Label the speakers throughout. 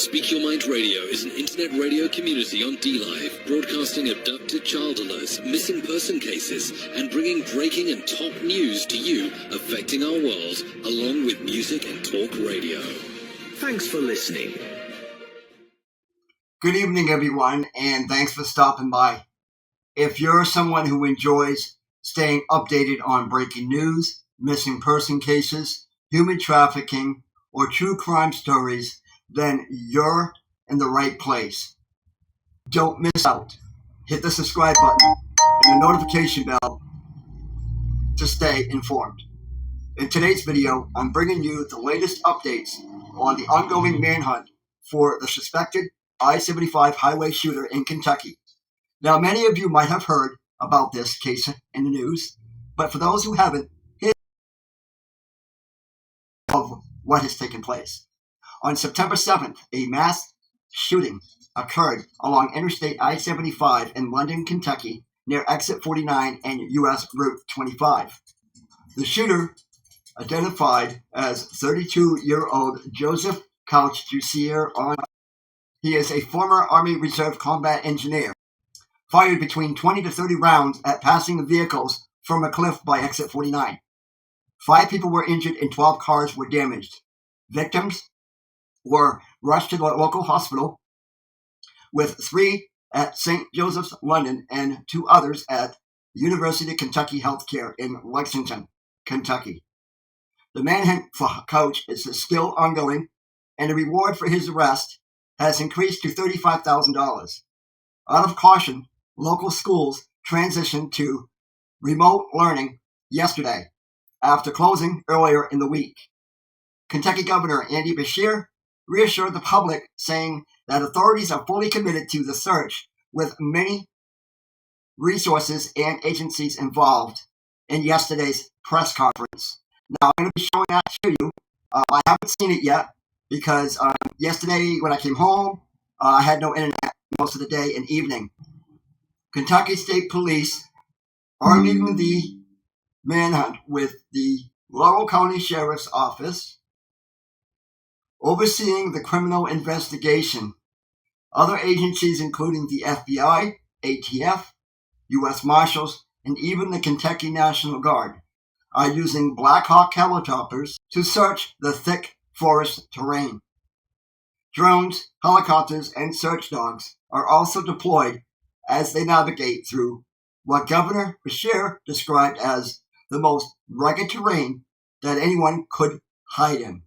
Speaker 1: Speak Your Mind Radio is an internet radio community on D-Live, broadcasting abducted child alerts, missing person cases, and bringing breaking and top news to you affecting our world, along with music and talk radio. Thanks for listening.
Speaker 2: Good evening, everyone, and thanks for stopping by. If you're someone who enjoys staying updated on breaking news, missing person cases, human trafficking, or true crime stories, then you're in the right place. Don't miss out. Hit the subscribe button and the notification bell to stay informed. In today's video, I'm bringing you the latest updates on the ongoing manhunt for the suspected I-75 highway shooter in Kentucky. Now, many of you might have heard about this case in the news, but for those who haven't, here's of what has taken place. On September 7th, a mass shooting occurred along Interstate I-75 in London, Kentucky, near Exit 49 and U.S. Route 25. The shooter, identified as 32-year-old Joseph Couch Jussier, he is a former Army Reserve combat engineer, fired between 20 to 30 rounds at passing vehicles from a cliff by Exit 49. 5 people were injured and 12 cars were damaged. Victims were rushed to the local hospital, with 3 at St. Joseph's, London, and 2 others at University of Kentucky Healthcare in Lexington, Kentucky. The manhunt for Couch is still ongoing, and the reward for his arrest has increased to $35,000. Out of caution, local schools transitioned to remote learning yesterday after closing earlier in the week. Kentucky Governor Andy Beshear reassured the public, saying that authorities are fully committed to the search, with many resources and agencies involved in yesterday's press conference. Now, I'm going to be showing that to you. I haven't seen it yet because yesterday when I came home, I had no internet most of the day and evening. Kentucky State Police are leading the manhunt with the Laurel County Sheriff's Office overseeing the criminal investigation. Other agencies, including the FBI, ATF, U.S. Marshals, and even the Kentucky National Guard, are using Black Hawk helicopters to search the thick forest terrain. Drones, helicopters, and search dogs are also deployed as they navigate through what Governor Beshear described as the most rugged terrain that anyone could hide in.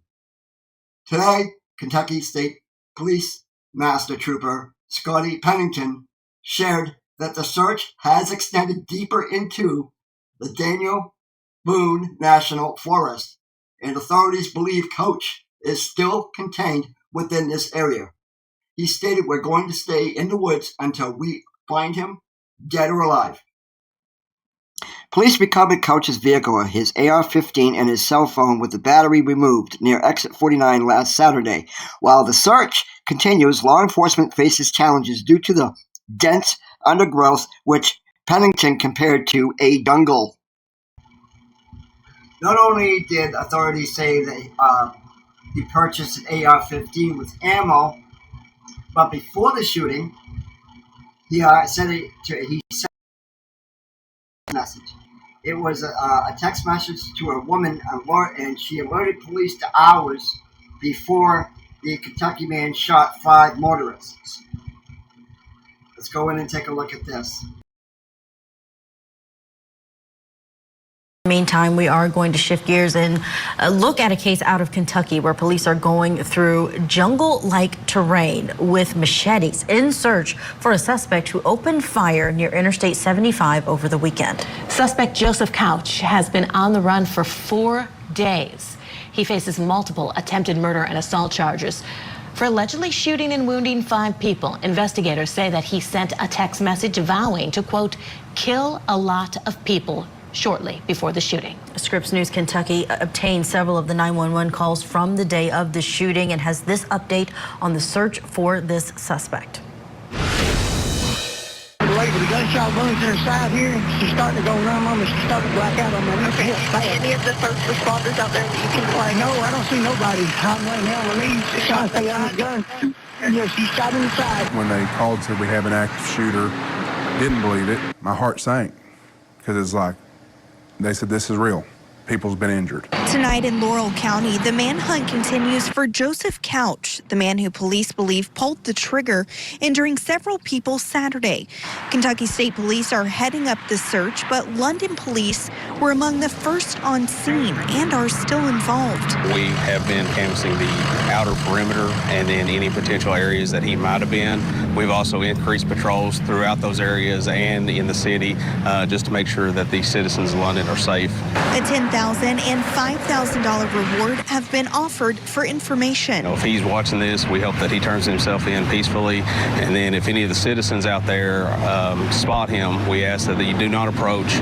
Speaker 2: Today, Kentucky State Police Master Trooper Scotty Pennington shared that the search has extended deeper into the Daniel Boone National Forest, and authorities believe Couch is still contained within this area. He stated, "We're going to stay in the woods until we find him, dead or alive." Police recovered Couch's vehicle, his AR-15, and his cell phone with the battery removed near Exit 49 last Saturday. While the search continues, law enforcement faces challenges due to the dense undergrowth, which Pennington compared to a jungle. Not only did authorities say that he purchased an AR-15 with ammo, but before the shooting, he sent a message. It was a text message to a woman, and she alerted police to hours before the Kentucky man shot 5 motorists. Let's go in and take a look at this.
Speaker 3: Meantime, we are going to shift gears and look at a case out of Kentucky where police are going through jungle-like terrain with machetes in search for a suspect who opened fire near Interstate 75 over the weekend.
Speaker 4: Suspect Joseph Couch has been on the run for 4 days. He faces multiple attempted murder and assault charges for allegedly shooting and wounding 5 people. Investigators say that he sent a text message vowing to, quote, kill a lot of people shortly before the shooting.
Speaker 3: Scripps News Kentucky obtained several of the 911 calls from the day of the shooting and has this update on the search for this suspect.
Speaker 5: The gunshot wounds in her side here. She's starting to go numb on me. She's starting to black out on my neck. Okay. Any of the first responders out there that you can find? No, I don't see nobody. I'm laying down on the leaves. Just trying to stay on the gun. Yes, he shot in the side.
Speaker 6: When they called and said we have an active shooter, didn't believe it, my heart sank. Because it's like, they said this is real. People's been injured.
Speaker 7: Tonight in Laurel County, the manhunt continues for Joseph Couch, the man who police believe pulled the trigger, injuring several people Saturday. Kentucky State Police are heading up the search, but London police were among the first on scene and are still involved.
Speaker 8: We have been canvassing the outer perimeter and then any potential areas that he might have been. We've also increased patrols throughout those areas and in the city just to make sure that the citizens of London are safe.
Speaker 7: A $10,000 and $5,000 reward have been offered for information.
Speaker 8: If he's watching this, we hope that he turns himself in peacefully. And then if any of the citizens out there spot him, we ask that you do not approach.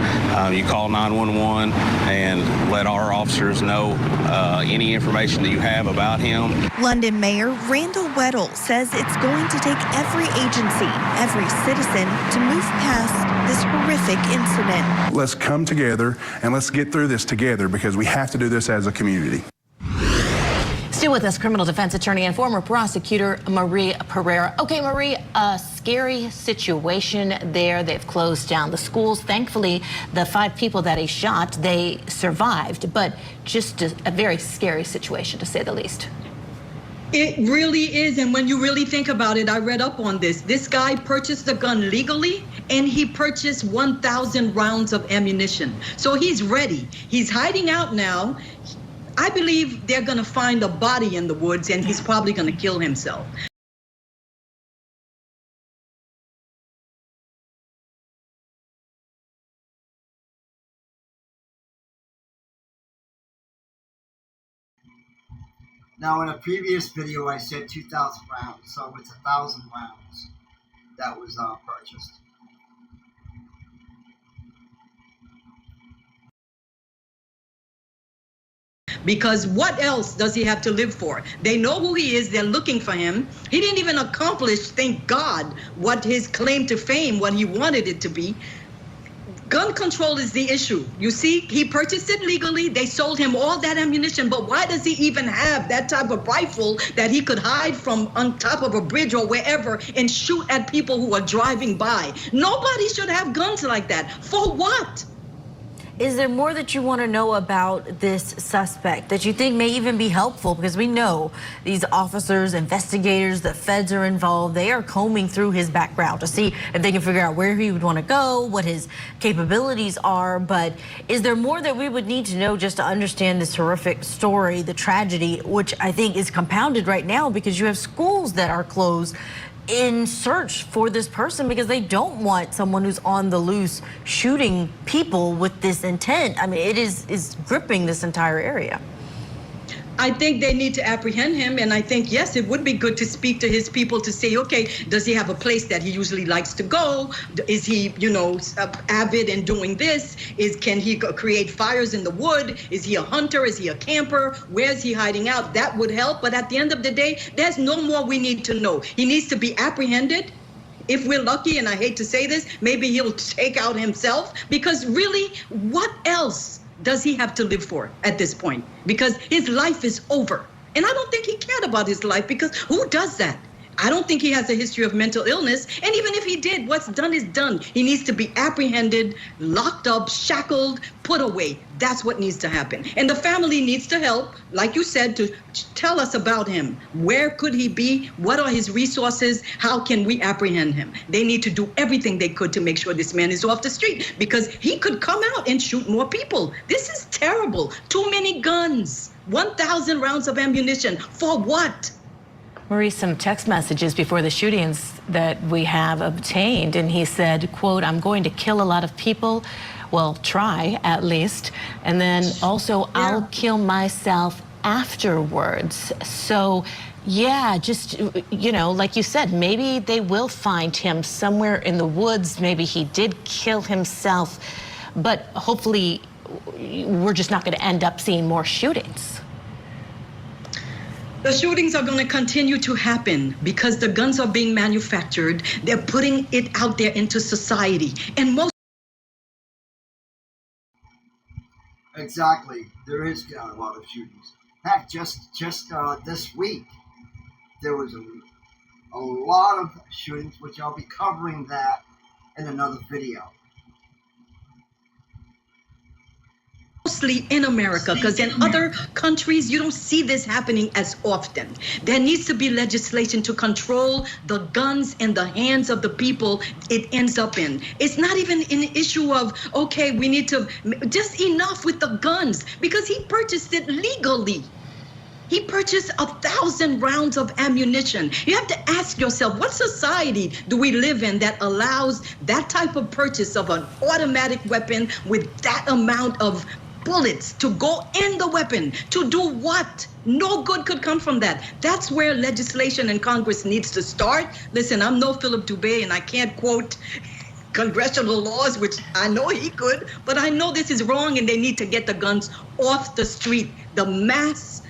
Speaker 8: You call 911 and let our officers know any information that you have about him.
Speaker 7: London Mayor Randall Weddle says it's going to take every agency, every citizen to move past this horrific incident.
Speaker 6: Let's come together and let's get through this together because we have to do this as a community.
Speaker 4: Still with us, criminal defense attorney and former prosecutor Marie Pereira. Okay, Marie, a scary situation there. They've closed down the schools. Thankfully, the 5 people that he shot, they survived, but just a very scary situation to say the least.
Speaker 9: It really is, and when you really think about it, I read up on this. This guy purchased the gun legally, and he purchased 1,000 rounds of ammunition. So he's ready. He's hiding out now. I believe they're going to find a body in the woods, and he's probably going to kill himself.
Speaker 2: Now, in a previous video, I said 2,000 rounds, so it's 1,000 rounds that was purchased.
Speaker 9: Because what else does he have to live for? They know who he is. They're looking for him. He didn't even accomplish, thank God, what his claim to fame, what he wanted it to be. Gun control is the issue. You see, he purchased it legally. They sold him all that ammunition. But why does he even have that type of rifle that he could hide from on top of a bridge or wherever and shoot at people who are driving by? Nobody should have guns like that. For what?
Speaker 3: Is there more that you want to know about this suspect that you think may even be helpful? Because we know these officers, investigators, the feds are involved. They are combing through his background to see if they can figure out where he would want to go, what his capabilities are. But is there more that we would need to know just to understand this horrific story, the tragedy, which I think is compounded right now because you have schools that are closed in search for this person because they don't want someone who's on the loose shooting people with this intent. I mean, it is gripping this entire area.
Speaker 9: I think they need to apprehend him, and I think, yes, it would be good to speak to his people to say, okay, does he have a place that he usually likes to go? Is he, avid in doing this? Can he create fires in the wood? Is he a hunter? Is he a camper? Where's he hiding out? That would help, but at the end of the day, there's no more we need to know. He needs to be apprehended. If we're lucky, and I hate to say this, maybe he'll take out himself, because really, what else does he have to live for at this point? Because his life is over. And I don't think he cared about his life, because who does that? I don't think he has a history of mental illness. And even if he did, what's done is done. He needs to be apprehended, locked up, shackled, put away. That's what needs to happen. And the family needs to help, like you said, to tell us about him. Where could he be? What are his resources? How can we apprehend him? They need to do everything they could to make sure this man is off the street, because he could come out and shoot more people. This is terrible. Too many guns. 1,000 rounds of ammunition. For what?
Speaker 4: Marie, some text messages before the shootings that we have obtained, and he said, quote, "I'm going to kill a lot of people. Well, try at least. And then also, I'll kill myself afterwards." So, yeah, just, like you said, maybe they will find him somewhere in the woods. Maybe he did kill himself, but hopefully we're just not going to end up seeing more shootings.
Speaker 9: The shootings are going to continue to happen because the guns are being manufactured. They're putting it out there into society. And most...
Speaker 2: Exactly. There is a lot of shootings. Heck, just this week, there was a lot of shootings, which I'll be covering that in another video.
Speaker 9: Mostly in America, because in other countries you don't see this happening as often. There needs to be legislation to control the guns in the hands of the people it ends up in. It's not even an issue of, okay, we need to, just enough with the guns, because he purchased it legally. He purchased 1,000 rounds of ammunition. You have to ask yourself, what society do we live in that allows that type of purchase of an automatic weapon with that amount of bullets to go in the weapon? To do what? No good could come from that. That's where legislation in Congress needs to start. Listen, I'm no Philip Dubé, and I can't quote congressional laws, which I know he could, but I know this is wrong, and they need to get the guns off the street. The mass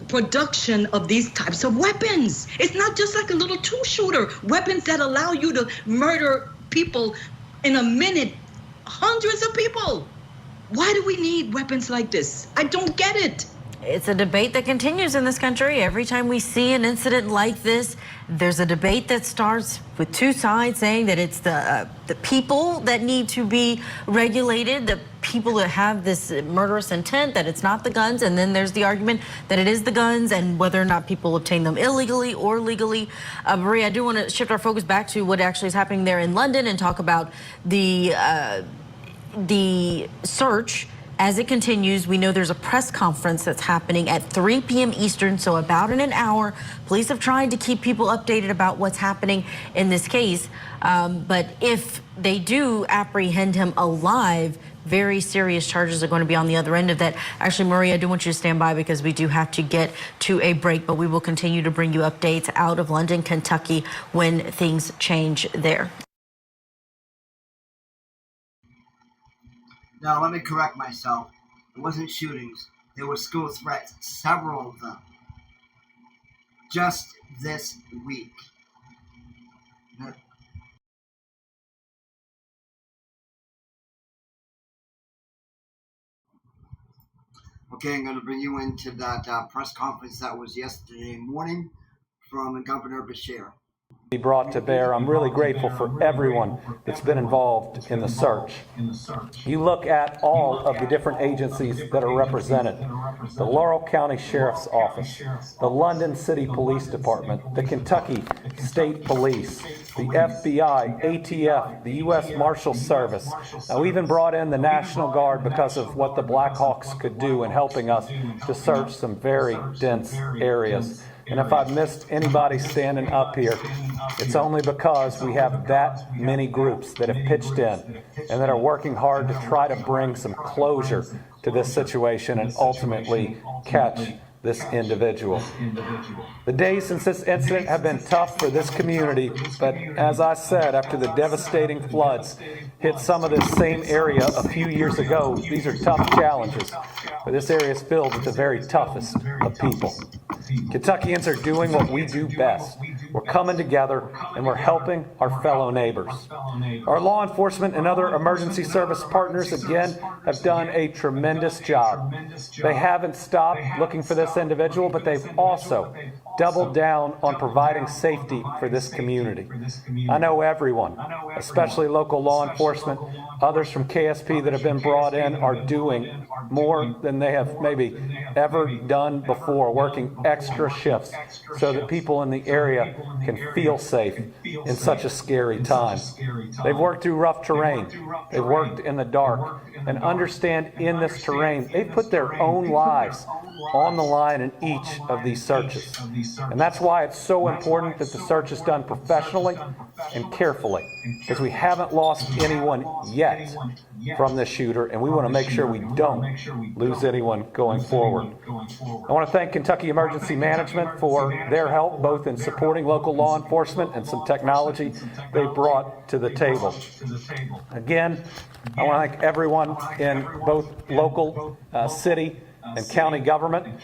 Speaker 9: production of these types of weapons. It's not just like a little two-shooter. Weapons that allow you to murder people in a minute, hundreds of people. Why do we need weapons like this? I don't get it.
Speaker 3: It's a debate that continues in this country. Every time we see an incident like this, there's a debate that starts with two sides saying that it's the people that need to be regulated, the people that have this murderous intent, that it's not the guns. And then there's the argument that it is the guns and whether or not people obtain them illegally or legally. Maria, I do want to shift our focus back to what actually is happening there in London and talk about the search. As it continues, we know there's a press conference that's happening at 3 p.m. Eastern, so about in an hour. Police have tried to keep people updated about what's happening in this case. But if they do apprehend him alive, very serious charges are going to be on the other end of that. Actually, Maria, I do want you to stand by because we do have to get to a break, but we will continue to bring you updates out of London, Kentucky when things change there.
Speaker 2: Now, let me correct myself. It wasn't shootings. There were school threats, several of them, just this week. Okay, I'm going to bring you into that press conference that was yesterday morning from Governor Beshear.
Speaker 10: Be brought to bear. I'm really grateful for everyone that's been involved in the search. You look at all of the different agencies that are represented: the Laurel County Sheriff's Office, the London City Police Department, the Kentucky State Police, the FBI, ATF, the U.S. Marshal Service. Now, we even brought in the National Guard because of what the Blackhawks could do in helping us to search some very dense areas. And if I've missed anybody standing up here, it's only because we have that many groups that have pitched in and that are working hard to try to bring some closure to this situation and ultimately catch this individual. The days since this incident have been tough for this community, but as I said, after the devastating floods hit some of this same area a few years ago, these are tough challenges, but this area is filled with the very toughest of people. Kentuckians are doing what we do best. We're coming together and we're helping our fellow neighbors. Our law enforcement and other emergency service partners, again, have done a tremendous job. They haven't stopped looking for this individual, but they've also doubled down on providing safety for this community. I know everyone, especially local law enforcement, others from KSP that have been brought in, are doing more than they have maybe ever done before, working extra shifts so that people in the area can feel safe in such a scary time. They've worked through rough terrain. They've worked in the dark, and understand in this terrain, they've put their own lives on the line in each of these searches. And that's why it's so important that the search is done professionally and carefully, because we haven't lost anyone yet from this shooter, and we want to make sure we don't lose anyone going forward. I want to thank Kentucky Emergency Management for their help, both in supporting local law enforcement and some technology they brought to the table. Again, I want to thank everyone in both local, city, and county government.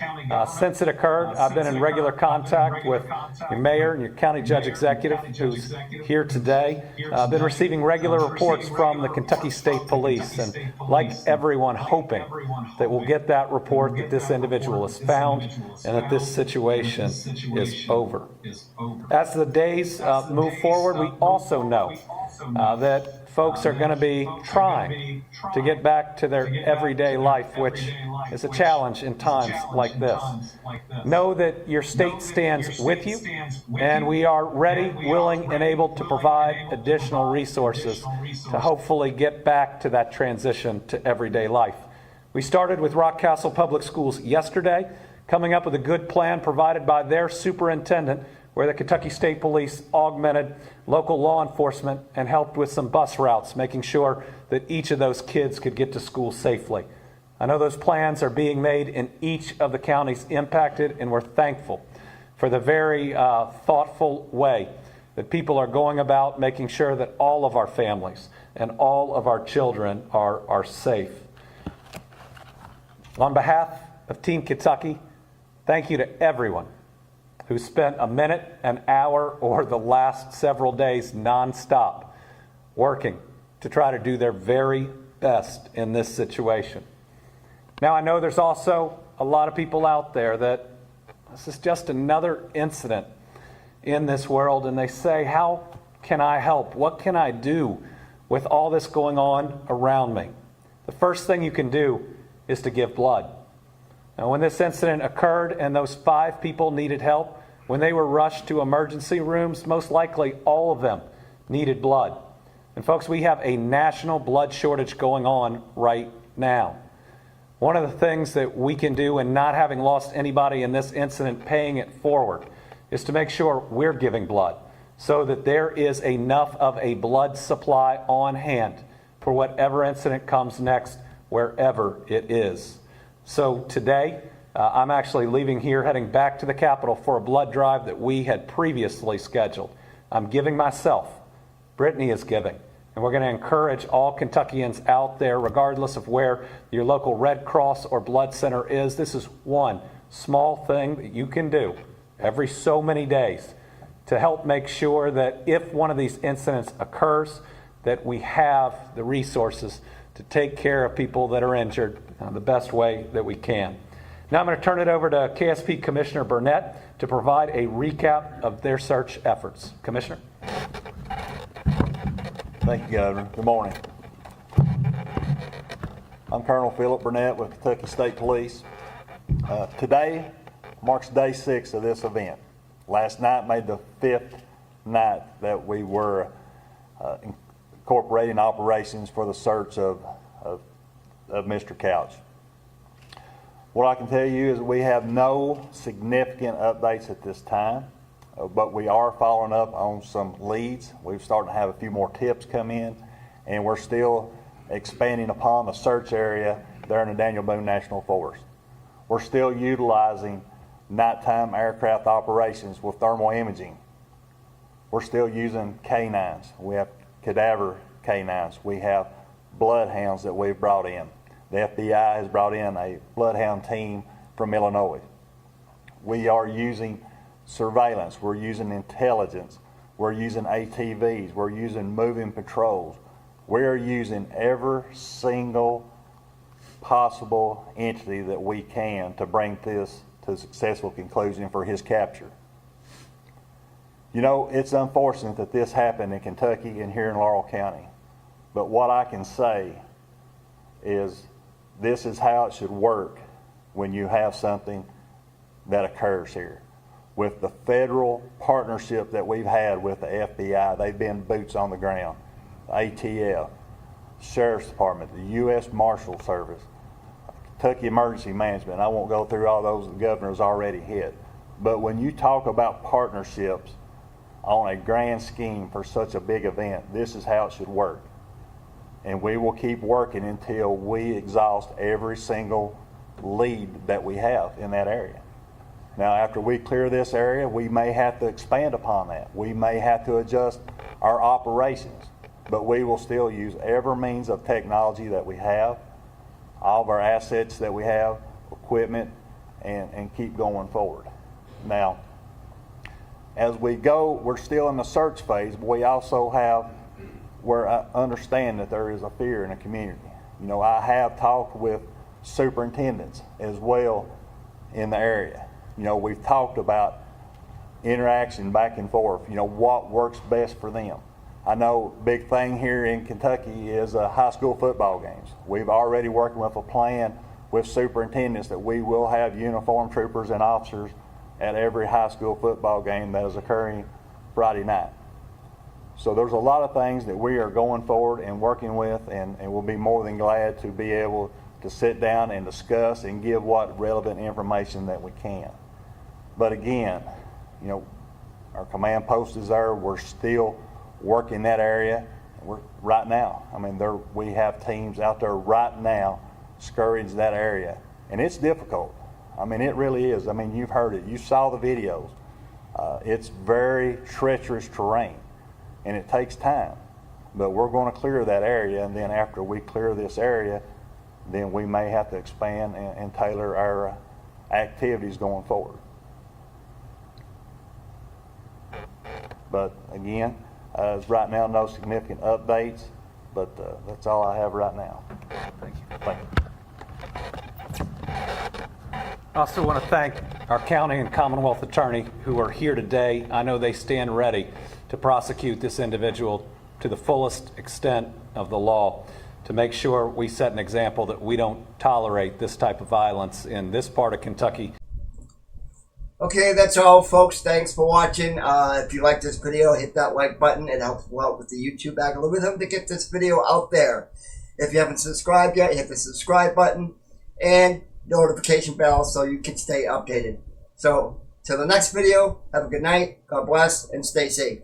Speaker 10: Since it occurred, I've been in regular contact with your mayor and your county judge executive, who's here today. I've been receiving regular reports from the Kentucky State Police, and like everyone, hoping that we'll get that report that this individual is found and that this situation is over. As the days move forward, we also know that folks are going to be trying to get back to their everyday life, which is a challenge in times like this. Know that your state stands with you, and we are ready, willing, and able to provide additional resources to hopefully get back to that transition to everyday life. We started with Rockcastle Public Schools yesterday, coming up with a good plan provided by their superintendent, where the Kentucky State Police augmented local law enforcement and helped with some bus routes, making sure that each of those kids could get to school safely. I know those plans are being made in each of the counties impacted, and we're thankful for the very thoughtful way that people are going about making sure that all of our families and all of our children are safe. On behalf of Team Kentucky, thank you to everyone who spent a minute, an hour, or the last several days nonstop working to try to do their very best in this situation. Now, I know there's also a lot of people out there that this is just another incident in this world, and they say, how can I help? What can I do with all this going on around me? The first thing you can do is to give blood. Now, when this incident occurred and those 5 people needed help, when they were rushed to emergency rooms, most likely all of them needed blood. And folks, we have a national blood shortage going on right now. One of the things that we can do, and not having lost anybody in this incident paying it forward, is to make sure we're giving blood so that there is enough of a blood supply on hand for whatever incident comes next, wherever it is. So today, I'm actually leaving here, heading back to the Capitol for a blood drive that we had previously scheduled. I'm giving myself. Brittany is giving. And we're going to encourage all Kentuckians out there, regardless of where your local Red Cross or blood center is. This is one small thing that you can do every so many days to help make sure that if one of these incidents occurs, that we have the resources to take care of people that are injured the best way that we can. Now I'm going to turn it over to KSP Commissioner Burnett to provide a recap of their search efforts. Commissioner.
Speaker 11: Thank you, Governor. Good morning. I'm Colonel Philip Burnett with Kentucky State Police. Today marks day 6 of this event. Last night made the 5th night that we were incorporating operations for the search of Mr. Couch. What I can tell you is we have no significant updates at this time, but we are following up on some leads. We've started to have a few more tips come in, and we're still expanding upon the search area there in the Daniel Boone National Forest. We're still utilizing nighttime aircraft operations with thermal imaging. We're still using canines. We have cadaver canines. We have bloodhounds that we've brought in. The FBI has brought in a bloodhound team from Illinois. We are using surveillance. We're using intelligence. We're using ATVs. We're using moving patrols. We're using every single possible entity that we can to bring this to a successful conclusion for his capture. You know, it's unfortunate that this happened in Kentucky and here in Laurel County. But what I can say is this is how it should work when you have something that occurs here. With the federal partnership that we've had with the FBI, they've been boots on the ground. The ATF, Sheriff's Department, the U.S. Marshal Service, Kentucky Emergency Management. I won't go through all those the governor's already hit. But when you talk about partnerships on a grand scheme for such a big event, this is how it should work. And we will keep working until we exhaust every single lead that we have in that area. Now, after we clear this area, we may have to expand upon that. We may have to adjust our operations, but we will still use every means of technology that we have, all of our assets that we have, equipment and keep going forward. Now, as we go, we're still in the search phase, but we also have where I understand that there is a fear in the community. You know, I have talked with superintendents as well in the area. You know, we've talked about interaction back and forth, you know, what works best for them. I know big thing here in Kentucky is high school football games. We've already working with a plan with superintendents that we will have uniformed troopers and officers at every high school football game that is occurring Friday night. So there's a lot of things that we are going forward and working with, and we'll be more than glad to be able to sit down and discuss and give what relevant information that we can. But again, you know, our command post is there. We're still working that area. We're right now. I mean, we have teams out there right now scouring that area, and it's difficult. I mean, it really is. I mean, you've heard it. You saw the videos. It's very treacherous terrain, and it takes time. But we're going to clear that area, and then after we clear this area, then we may have to expand and tailor our activities going forward. But again, right now, no significant updates, but that's all I have right now. Thank you. Thank you.
Speaker 10: I also want to thank our county and Commonwealth attorney who are here today. I know they stand ready to prosecute this individual to the fullest extent of the law to make sure we set an example that we don't tolerate this type of violence in this part of Kentucky.
Speaker 2: Okay, that's all, folks. Thanks for watching. If you like this video, hit that like button. It helps out with the YouTube algorithm to get this video out there. If you haven't subscribed yet, hit the subscribe button and notification bell so you can stay updated. So, till the next video, have a good night, God bless, and stay safe.